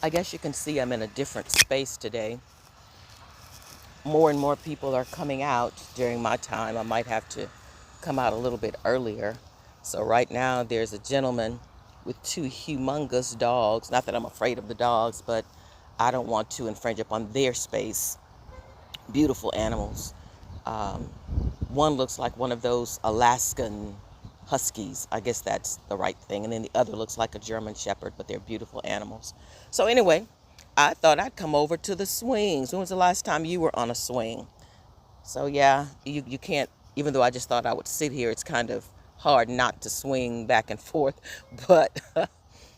I guess you can see I'm in a different space today. More and more people are coming out during my time. I might have to come out a little bit earlier. So right now there's a gentleman with two humongous dogs. Not that I'm afraid of the dogs, but I don't want to infringe upon their space. Beautiful animals. Um, One looks like one of those Alaskan huskies. I guess that's the right thing. And then the other looks like a German shepherd, but they're beautiful animals. So anyway, I thought I'd come over to the swings. When was the last time you were on a swing? So yeah, you can't, even though I just thought I would sit here, it's kind of hard not to swing back and forth. But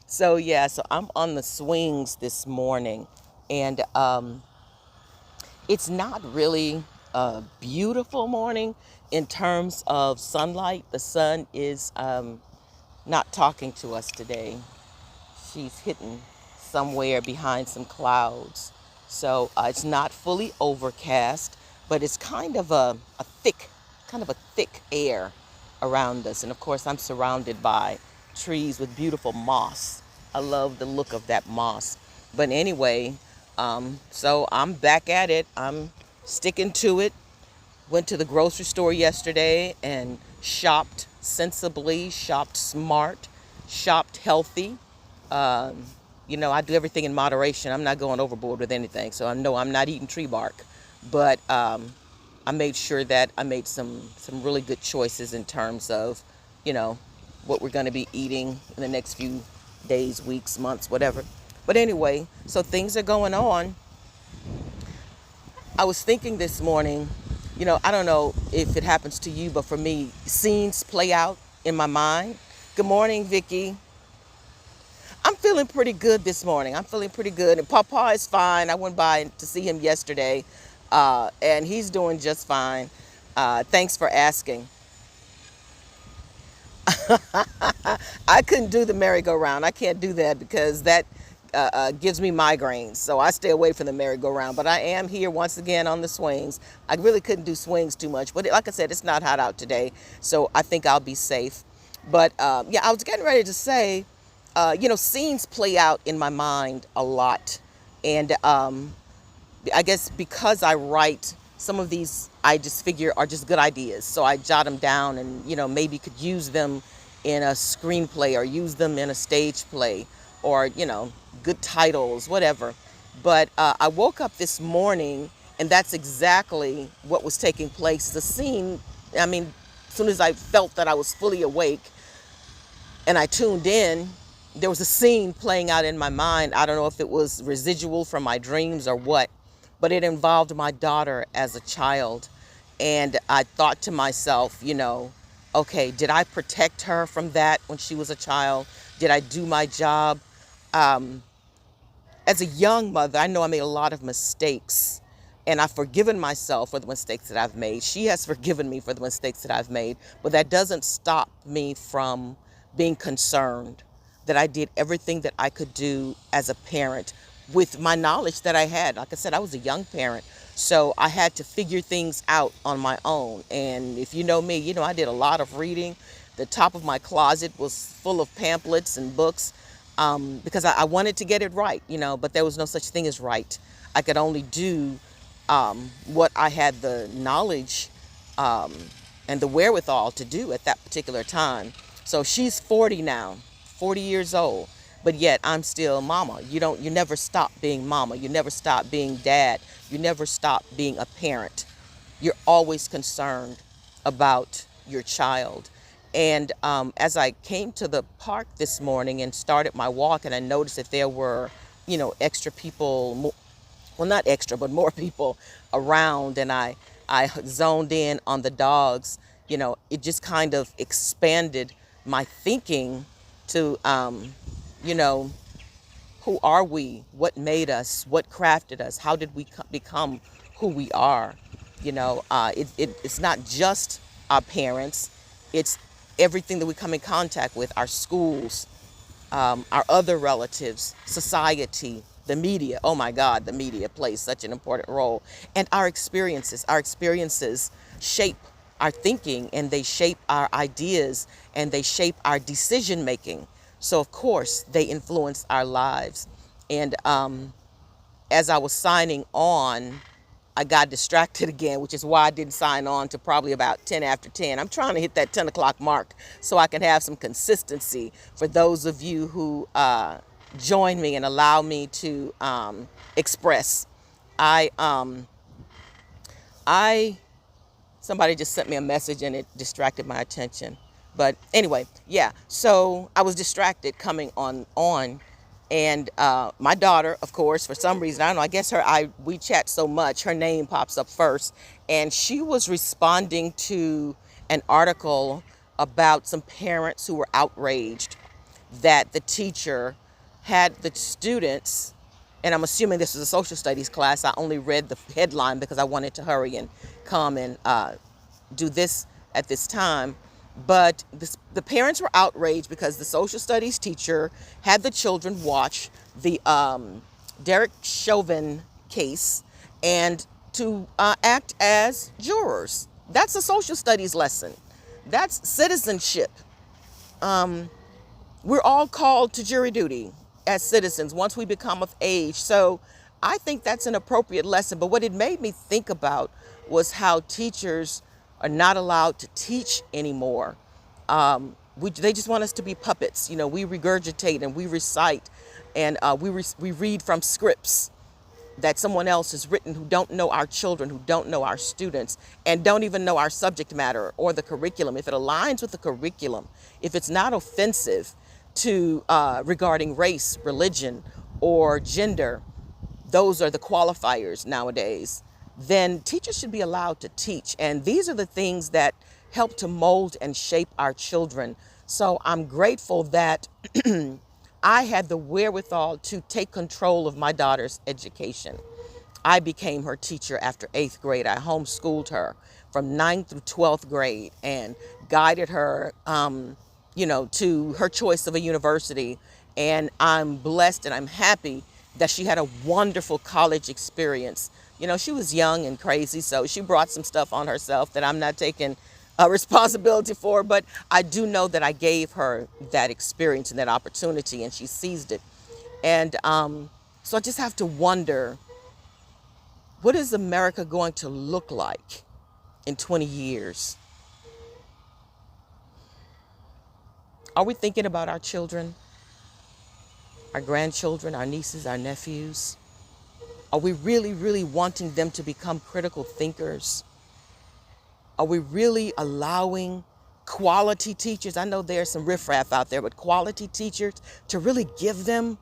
so yeah, so I'm on the swings this morning. And it's not really a beautiful morning in terms of sunlight. The sun is not talking to us today. She's hidden somewhere behind some clouds. So it's not fully overcast, but it's kind of a thick air around us. And of course, I'm surrounded by trees with beautiful moss. I love the look of that moss. But anyway, so I'm back at it. I'm sticking to it. Went to the grocery store yesterday and shopped sensibly, shopped smart, shopped healthy. Um, I do everything in moderation. I'm not going overboard with anything. So I know I'm not eating tree bark. But I made sure that I made some really good choices in terms of, you know, what we're going to be eating in the next few days, weeks, months, whatever. But anyway, so things are going on. I was thinking this morning, I don't know if it happens to you, but for me, scenes play out in my mind. Good morning, Vicky. I'm feeling pretty good this morning. I'm feeling pretty good. And Papa is fine. I went by to see him yesterday, and he's doing just fine. Thanks for asking. I couldn't do the merry-go-round. I can't do that because that gives me migraines. So I stay away from the merry-go-round. But I am here once again on the swings. I really couldn't do swings too much. But like I said, it's not hot out today. So I think I'll be safe. But yeah, I was getting ready to say, scenes play out in my mind a lot. And I guess because I write, some of these I just figure are just good ideas. So I jot them down and, maybe could use them in a screenplay or use them in a stage play or, good titles, whatever. But I woke up this morning and that's exactly what was taking place. The scene, I mean, as soon as I felt that I was fully awake and I tuned in, there was a scene playing out in my mind. I don't know if it was residual from my dreams or what, but it involved my daughter as a child. And I thought to myself, okay, did I protect her from that when she was a child? Did I do my job? As a young mother, I know I made a lot of mistakes, and I've forgiven myself for the mistakes that I've made. She has forgiven me for the mistakes that I've made, but that doesn't stop me from being concerned that I did everything that I could do as a parent with my knowledge that I had. Like I said, I was a young parent, so I had to figure things out on my own. And if you know me, I did a lot of reading. The top of my closet was full of pamphlets and books because I wanted to get it right, but there was no such thing as right. I could only do what I had the knowledge and the wherewithal to do at that particular time. So she's 40 now, 40 years old, but yet I'm still mama. You never stop being mama. You never stop being dad. You never stop being a parent. You're always concerned about your child. And as I came to the park this morning and started my walk, and I noticed that there were, extra people, well, not extra, but more people around, and I zoned in on the dogs. It just kind of expanded my thinking to, who are we? What made us? What crafted us? How did we become who we are? It's not just our parents. It's everything that we come in contact with, our schools, our other relatives, society, the media. Oh my God, the media plays such an important role. And our experiences. Our experiences shape our thinking, and they shape our ideas, and they shape our decision making. So of course they influence our lives. And as I was signing on, I got distracted again, which is why I didn't sign on to probably about 10 after 10. I'm trying to hit that 10 o'clock mark so I can have some consistency for those of you who join me and allow me to express. I, um, I, somebody just sent me a message and it distracted my attention. But anyway, yeah, so I was distracted coming on. And my daughter, of course, for some reason, I don't know, I guess we chat so much, her name pops up first. And she was responding to an article about some parents who were outraged that the teacher had the students, and I'm assuming this is a social studies class. I only read the headline because I wanted to hurry and come and do this at this time. But the parents were outraged because the social studies teacher had the children watch the Derek Chauvin case and to act as jurors. That's a social studies lesson. That's citizenship. We're all called to jury duty as citizens once we become of age. So I think that's an appropriate lesson. But what it made me think about was how teachers are not allowed to teach anymore. They just want us to be puppets. You know, we regurgitate and we recite and we read from scripts that someone else has written who don't know our children, who don't know our students, and don't even know our subject matter or the curriculum. If it aligns with the curriculum, if it's not offensive to regarding race, religion, or gender, those are the qualifiers nowadays, then teachers should be allowed to teach. And these are the things that help to mold and shape our children. So I'm grateful that I had the wherewithal to take control of my daughter's education. I became her teacher after 8th grade. I homeschooled her from 9th through 12th grade and guided her, to her choice of a university. And I'm blessed and I'm happy that she had a wonderful college experience. You know, she was young and crazy, so she brought some stuff on herself that I'm not taking responsibility for, but I do know that I gave her that experience and that opportunity, and she seized it. And so I just have to wonder, what is America going to look like in 20 years? Are we thinking about our children, our grandchildren, our nieces, our nephews? Are we really, really wanting them to become critical thinkers? Are we really allowing quality teachers? I know there's some riffraff out there, but quality teachers to really give them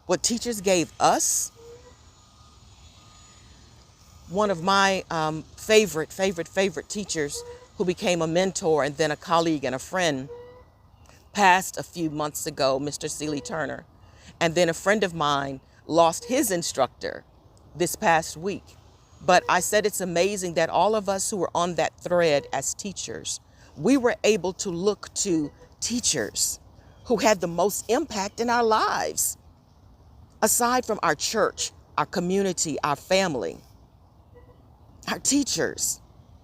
what teachers gave us? One of my favorite teachers who became a mentor and then a colleague and a friend passed a few months ago, Mr. Seeley Turner. And then a friend of mine lost his instructor this past week. But I said it's amazing that all of us who were on that thread as teachers, we were able to look to teachers who had the most impact in our lives. Aside from our church, our community, our family, our teachers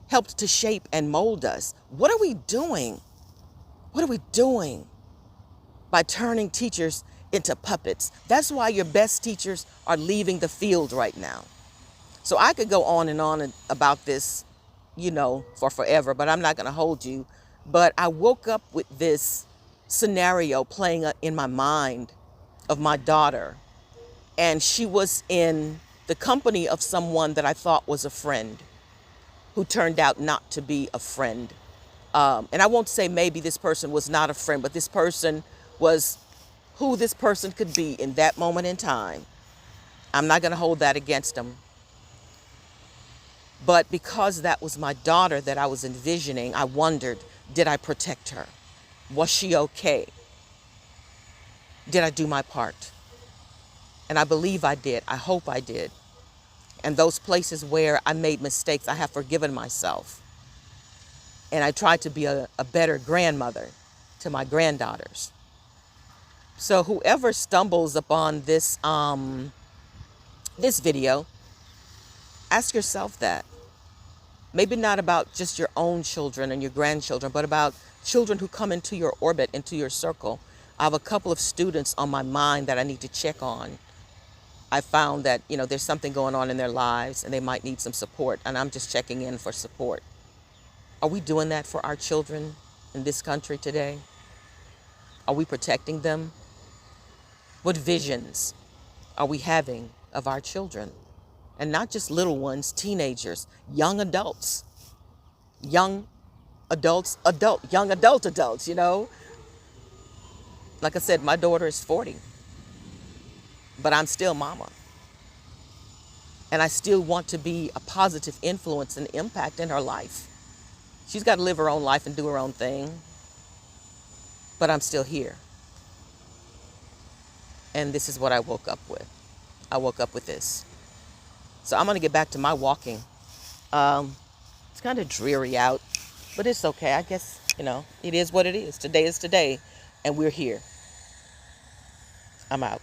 helped to shape and mold us. What are we doing? What are we doing by turning teachers into puppets? That's why your best teachers are leaving the field right now. So I could go on and on about this, for forever, but I'm not going to hold you. But I woke up with this scenario playing in my mind of my daughter. And she was in the company of someone that I thought was a friend who turned out not to be a friend. And I won't say maybe this person was not a friend, but this person was who this person could be in that moment in time. I'm not going to hold that against them. But because that was my daughter that I was envisioning, I wondered, did I protect her? Was she okay? Did I do my part? And I believe I did. I hope I did. And those places where I made mistakes, I have forgiven myself. And I tried to be a better grandmother to my granddaughters. So whoever stumbles upon this video, ask yourself that. Maybe not about just your own children and your grandchildren, but about children who come into your orbit, into your circle. I have a couple of students on my mind that I need to check on. I found that, there's something going on in their lives and they might need some support. And I'm just checking in for support. Are we doing that for our children in this country today? Are we protecting them? What visions are we having of our children? And not just little ones, teenagers, young adults, young young adults. Like I said, my daughter is 40, but I'm still mama. And I still want to be a positive influence and impact in her life. She's got to live her own life and do her own thing, but I'm still here. And this is what I woke up with. I woke up with this. So I'm going to get back to my walking. It's kind of dreary out, but it's okay. I guess, it is what it is. Today is today, and we're here. I'm out.